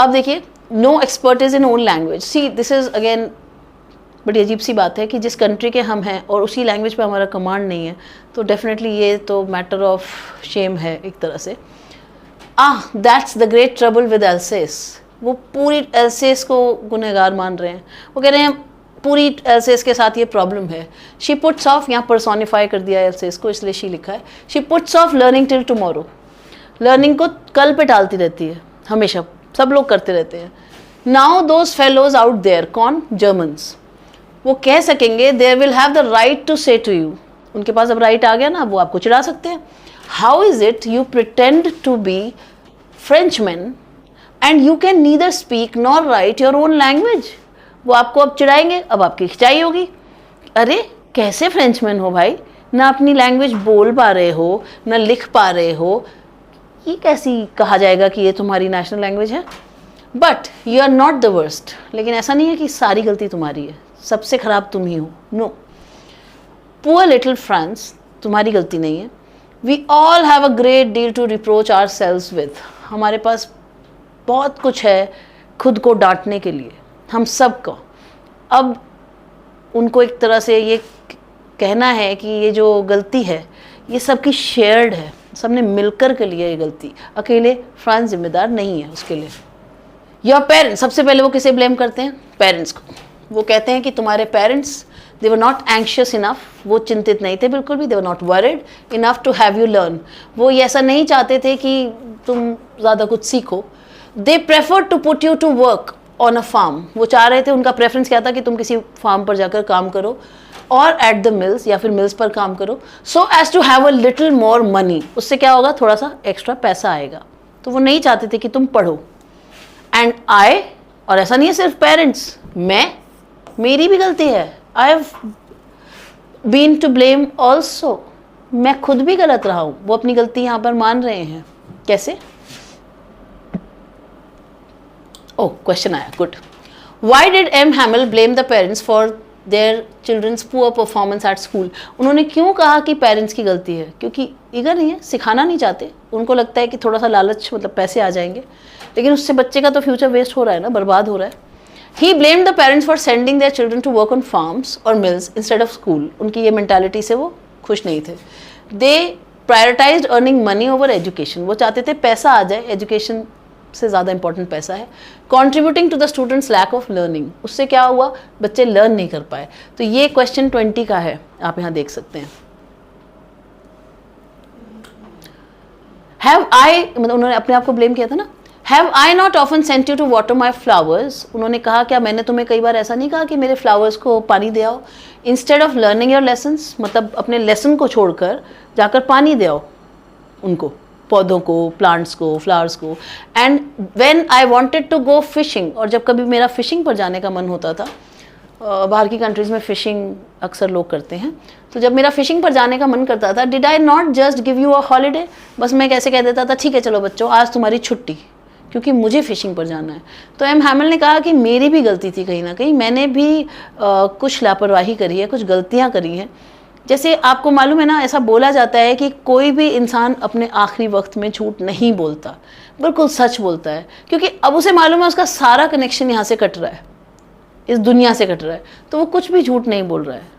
अब देखिए, no expertise in own language. See this is again बड़ी अजीब सी बात है कि जिस कंट्री के हम हैं और उसी लैंग्वेज पे हमारा कमांड नहीं है, तो डेफिनेटली ये तो मैटर ऑफ शेम है एक तरह से। That's the great trouble with else's. वो पूरी एल्सेस को गुनहगार मान रहे हैं। वो कह रहे हैं पूरी एल्सेस के साथ ये प्रॉब्लम है। शी पुट्स ऑफ, यहाँ पर्सोनिफाई कर दिया एल्सेस को, इसलिए शी लिखा है। She puts of learning till tomorrow. Learning को कल पे टालती रहती है हमेशा, सब लोग करते रहते हैं। Now those fellows out there, कौन? जर्मन्स। वो कह सकेंगे there will have the right to say to you. उनके पास अब राइट आ गया ना, वो आपको चिढ़ा सकते हैं। How is it you pretend to be Frenchman and you can neither speak nor write your own language. वो आपको अब चिढ़ाएंगे, अब आपकी खिंचाई होगी। अरे कैसे फ्रेंचमैन हो भाई, ना अपनी लैंग्वेज बोल पा रहे हो, ना लिख पा रहे हो, ये कैसी कहा जाएगा कि ये तुम्हारी नेशनल लैंग्वेज है? But you are not the worst. लेकिन ऐसा नहीं है कि सारी गलती तुम्हारी है, सबसे खराब तुम ही हो। नो, पुअर लिटिल फ्रांस, तुम्हारी गलती नहीं है। We all have a great deal to reproach ourselves with. हमारे पास बहुत कुछ है खुद को डांटने के लिए, हम सब को। अब उनको एक तरह से ये कहना है कि ये जो गलती है ये सबकी शेयर्ड है, सबने मिलकर के लिए ये गलती, अकेले फ्रांस जिम्मेदार नहीं है उसके लिए। योर पेरेंट्स, सबसे पहले वो किसे ब्लेम करते हैं? पेरेंट्स को। वो कहते हैं कि तुम्हारे parents they were not anxious enough, वो चिंतित नहीं थे बिल्कुल भी, they were not worried enough to have you learn. वो ये ऐसा नहीं चाहते थे कि तुम ज़्यादा कुछ सीखो। They prefer to put you to work on a farm. वो चाह रहे थे, उनका प्रेफरेंस क्या था कि तुम किसी फार्म पर जाकर काम करो और एट द मिल्स, या फिर मिल्स पर काम करो, so as to have a little more money. उससे क्या होगा, थोड़ा सा एक्स्ट्रा पैसा आएगा। तो वो नहीं चाहते थे कि तुम पढ़ो। एंड आई, और ऐसा नहीं है सिर्फ पेरेंट्स, मेरी भी गलती है। I have been to blame also. मैं खुद भी गलत रहा हूं। वो अपनी गलती यहां पर मान रहे हैं। कैसे? ओह, क्वेश्चन आया, good. Why did M Hamel blame the parents for their children's poor performance at school? उन्होंने क्यों कहा कि पेरेंट्स की गलती है? क्योंकि ईगर नहीं है, सिखाना नहीं चाहते। उनको लगता है कि थोड़ा सा लालच, मतलब पैसे आ जाएंगे, लेकिन उससे बच्चे का तो फ्यूचर वेस्ट हो रहा है ना, बर्बाद हो रहा है। He blamed the parents for sending their children to work on farms or mills instead of school. उनकी ये मेंटालिटी से वो खुश नहीं थे। They prioritized earning money over education. वो चाहते थे पैसा आ जाए, एजुकेशन से ज़्यादा इंपॉर्टेंट पैसा है। Contributing to the students' lack of learning. उससे क्या हुआ, बच्चे लर्न नहीं कर पाए। तो ये क्वेश्चन 20 का है, आप यहाँ देख सकते हैं। Have I, मतलब उन्होंने अपने आप को ब्लेम किया था ना। Have I not often sent you to water my flowers? उन्होंने कहा, क्या मैंने तुम्हें कई बार ऐसा नहीं कहा कि मेरे फ्लावर्स को पानी दे आओ? Instead of learning your lessons, मतलब अपने लेसन को छोड़कर जाकर पानी दे आओ उनको, पौधों को, प्लांट्स को, फ्लावर्स को। And when I wanted to go fishing, और जब कभी मेरा फिशिंग पर जाने का मन होता था, बाहर की कंट्रीज़ में फ़िशिंग अक्सर लोग करते हैं, तो जब मेरा फ़िशिंग पर जाने का मन करता था, did I not just give you a holiday? बस मैं कैसे कह देता था, ठीक है चलो बच्चों, आज तुम्हारी छुट्टी, क्योंकि मुझे फ़िशिंग पर जाना है। तो एम हैमिल ने कहा कि मेरी भी गलती थी कहीं ना कहीं, मैंने भी कुछ लापरवाही करी है, कुछ गलतियाँ करी हैं। जैसे आपको मालूम है ना, ऐसा बोला जाता है कि कोई भी इंसान अपने आखिरी वक्त में झूठ नहीं बोलता, बिल्कुल सच बोलता है, क्योंकि अब उसे मालूम है उसका सारा कनेक्शन यहाँ से कट रहा है, इस दुनिया से कट रहा है, तो वो कुछ भी झूठ नहीं बोल रहा है।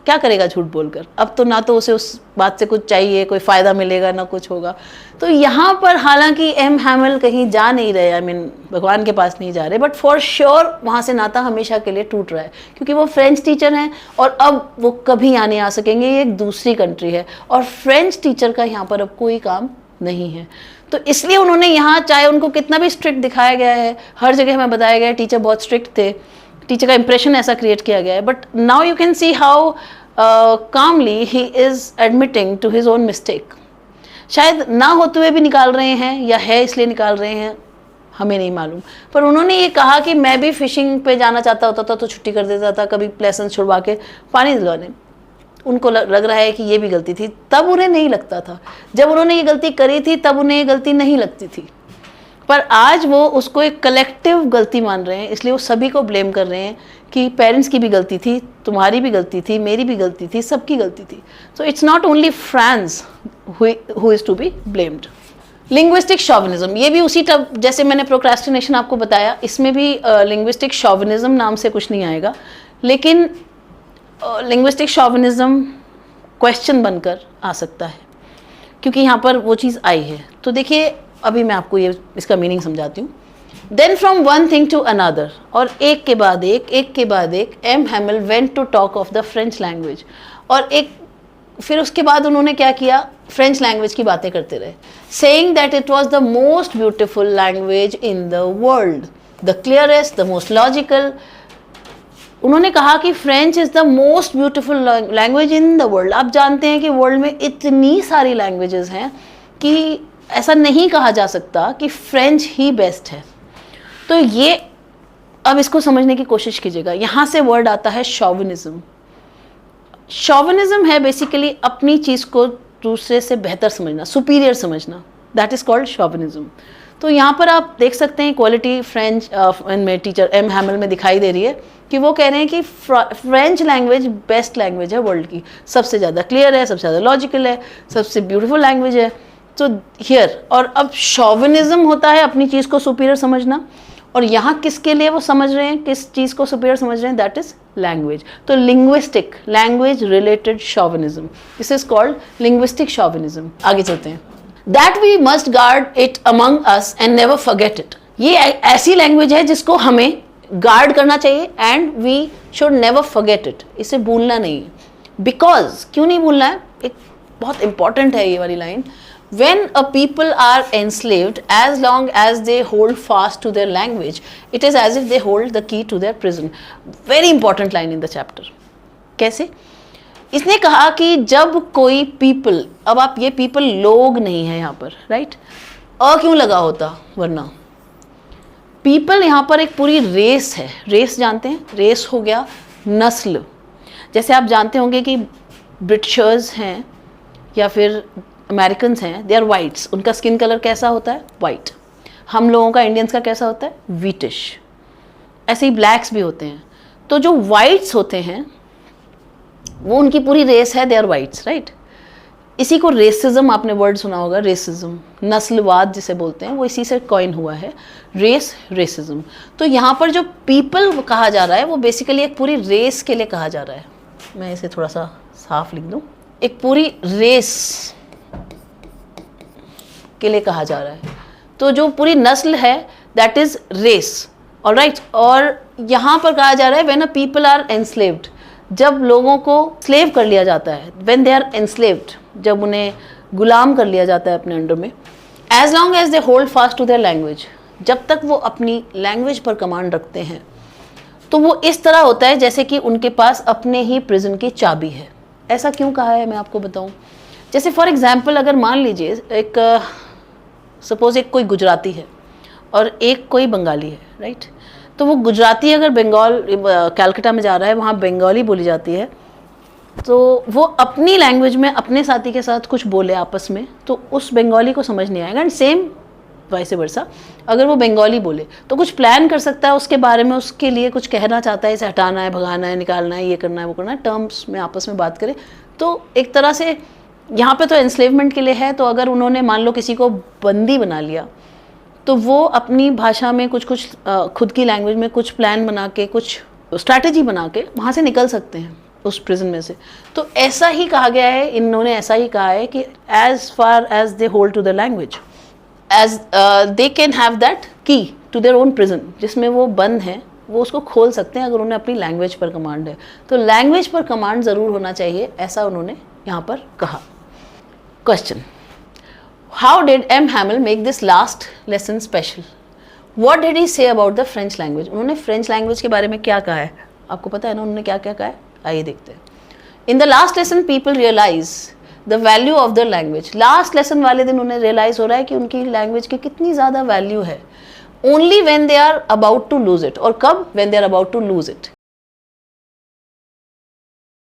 क्या करेगा झूठ बोलकर? अब तो ना तो उसे उस बात से कुछ चाहिए, कोई फ़ायदा मिलेगा, ना कुछ होगा। तो यहाँ पर हालांकि एम हैमिल कहीं जा नहीं रहे, आई मीन भगवान के पास नहीं जा रहे, बट फॉर श्योर वहाँ से नाता हमेशा के लिए टूट रहा है, क्योंकि वो फ्रेंच टीचर हैं और अब वो कभी यहाँ नहीं आ सकेंगे। ये एक दूसरी कंट्री है और फ्रेंच टीचर का यहाँ पर अब कोई काम नहीं है। तो इसलिए उन्होंने यहाँ, चाहे उनको कितना भी स्ट्रिक्ट दिखाया गया है, हर जगह हमें बताया गया है टीचर बहुत स्ट्रिक्ट थे, टीचर का इंप्रेशन ऐसा क्रिएट किया गया है, but now you can see how calmly he is admitting to his own mistake. शायद ना होते हुए भी निकाल रहे हैं, या है इसलिए निकाल रहे हैं, हमें नहीं मालूम। पर उन्होंने ये कहा कि मैं भी फिशिंग पे जाना चाहता होता था तो छुट्टी कर देता था, कभी लेसन छुड़वा के पानी दिलवाने। उनको लग रहा है कि ये भी गलती थी, तब उन्हें नहीं लगता था। जब उन्होंने ये गलती करी थी तब उन्हें ये गलती नहीं लगती थी, पर आज वो उसको एक कलेक्टिव गलती मान रहे हैं, इसलिए वो सभी को ब्लेम कर रहे हैं कि पेरेंट्स की भी गलती थी, तुम्हारी भी गलती थी, मेरी भी गलती थी, सबकी गलती थी। So it's not only France who is to be blamed. Linguistic chauvinism, ये भी उसी जैसे मैंने प्रोक्रेस्टिनेशन आपको बताया, इसमें भी लिंग्विस्टिक शॉविनिज्म नाम से कुछ नहीं आएगा, लेकिन लिंग्विस्टिक शॉविनिज्म क्वेश्चन बनकर आ सकता है क्योंकि यहाँ पर वो चीज़ आई है। तो देखिए अभी मैं आपको ये इसका मीनिंग समझाती हूँ। Then from one thing to another, और एक के बाद एक के बाद एक, M Hamel went to talk of the French language, और फिर उसके बाद उन्होंने क्या किया, फ्रेंच लैंग्वेज की बातें करते रहे, saying that it was the most beautiful language in the world, the clearest, the most logical. उन्होंने कहा कि French is the most beautiful language in the world. आप जानते हैं कि वर्ल्ड में इतनी सारी लैंग्वेजेस हैं कि ऐसा नहीं कहा जा सकता कि फ्रेंच ही बेस्ट है। तो ये अब इसको समझने की कोशिश कीजिएगा। यहाँ से वर्ड आता है शॉविनिज्म। शॉविनिज्म है बेसिकली अपनी चीज़ को दूसरे से बेहतर समझना, सुपीरियर समझना, दैट इज़ कॉल्ड शॉविनिज्म। तो यहाँ पर आप देख सकते हैं क्वालिटी फ्रेंच में टीचर एम हैमिल में दिखाई दे रही है कि वो कह रहे हैं कि फ्रेंच लैंग्वेज बेस्ट लैंग्वेज है वर्ल्ड की, सबसे ज़्यादा क्लियर है, सबसे ज़्यादा लॉजिकल है, सबसे ब्यूटीफुल लैंग्वेज है। तो हियर, और अब शॉविनिज्म होता है अपनी चीज़ को सुपीरियर समझना, और यहाँ किसके लिए वो समझ रहे हैं, किस चीज़ को सुपीरियर समझ रहे हैं, दैट इज लैंग्वेज। तो linguistic, language related chauvinism, this is called linguistic chauvinism. आगे चलते हैं। That we must guard it among us and never forget it. ये ऐसी लैंग्वेज है जिसको हमें गार्ड करना चाहिए, and we should never forget it, इसे भूलना नहीं है। बिकॉज, क्यों नहीं भूलना है, एक बहुत इंपॉर्टेंट है ये वाली line. When a people are enslaved, as long as they hold fast to their language, it is as if they hold the key to their prison. Very important line in the chapter. कैसे? इसने कहा कि जब कोई people, अब आप ये people लोग नहीं है यहाँ पर, right? क्यों लगा होता वरना? People यहाँ पर एक पूरी रेस है। रेस जानते हैं? रेस हो गया नस्ल। जैसे आप जानते होंगे कि ब्रिटिशर्स हैं या फिर अमेरिकन्स हैं, दे आर वाइट्स, उनका स्किन कलर कैसा होता है, वाइट। हम लोगों का, इंडियंस का कैसा होता है, वीटिश। ऐसे ही ब्लैक्स भी होते हैं। तो जो वाइट्स होते हैं वो उनकी पूरी रेस है, दे आर वाइट्स, राइट। इसी को रेसिज्म, आपने वर्ड सुना होगा, रेसिज्म, नस्लवाद जिसे बोलते हैं, वो इसी से कॉइन हुआ है, रेस, रेसिज्म। तो यहाँ पर जो पीपल कहा जा रहा है वो बेसिकली एक पूरी रेस के लिए कहा जा रहा है। मैं इसे थोड़ा सा साफ लिख दूँ, एक पूरी रेस के लिए कहा जा रहा है। तो जो पूरी नस्ल है दैट इज रेस, ऑलराइट। और यहाँ पर कहा जा रहा है when a people are enslaved, जब लोगों को स्लेव कर लिया जाता है, व्हेन दे आर एनस्लेव्ड, जब उन्हें गुलाम कर लिया जाता है अपने अंडर में, as long as they hold fast to their language, जब तक वो अपनी लैंग्वेज पर कमांड रखते हैं, तो वो इस तरह होता है जैसे कि उनके पास अपने ही प्रिजन की चाबी है। ऐसा क्यों कहा है मैं आपको बताऊँ। जैसे फॉर एग्जाम्पल, अगर मान लीजिए एक सपोज एक कोई गुजराती है और एक कोई बंगाली है, राइट। तो वो गुजराती अगर बंगाल कलकत्ता में जा रहा है, वहाँ बंगाली बोली जाती है, तो वो अपनी लैंग्वेज में अपने साथी के साथ कुछ बोले आपस में, तो उस बंगाली को समझ नहीं आएगा। एंड सेम वाइस वर्सा, अगर वो बंगाली बोले तो कुछ प्लान कर सकता है उसके बारे में, उसके लिए कुछ कहना चाहता है, इसे हटाना है, भगाना है, निकालना है, ये करना है, वो करना है, टर्म्स में आपस में बात करें। तो एक तरह से यहाँ पे तो एनस्लेवमेंट के लिए है। तो अगर उन्होंने मान लो किसी को बंदी बना लिया, तो वो अपनी भाषा में कुछ खुद की लैंग्वेज में कुछ प्लान बना के, कुछ स्ट्रैटेजी बना के वहाँ से निकल सकते हैं उस प्रिजन में से। तो ऐसा ही कहा गया है, इन्होंने ऐसा ही कहा है कि as far as they hold to the language, as they can have that key to their own prison, जिसमें वो बंद हैं, वो उसको खोल सकते हैं अगर उन्हें अपनी लैंग्वेज पर कमांड है। तो लैंग्वेज पर कमांड ज़रूर होना चाहिए, ऐसा उन्होंने यहाँ पर कहा। Question: How did M. Hamill make this last lesson special? What did he say about the French language? उन्होंने फ्रेंच लैंग्वेज के बारे में क्या कहा है, आपको पता है ना उन्होंने क्या क्या कहा है? आइए देखते हैं। In the last lesson, people realize the value of the language. Last lesson वाले दिन उन्हें रियलाइज हो रहा है कि उनकी लैंग्वेज की कितनी ज़्यादा वैल्यू है। Only when they are about to lose it. और कब? When they are about to lose it.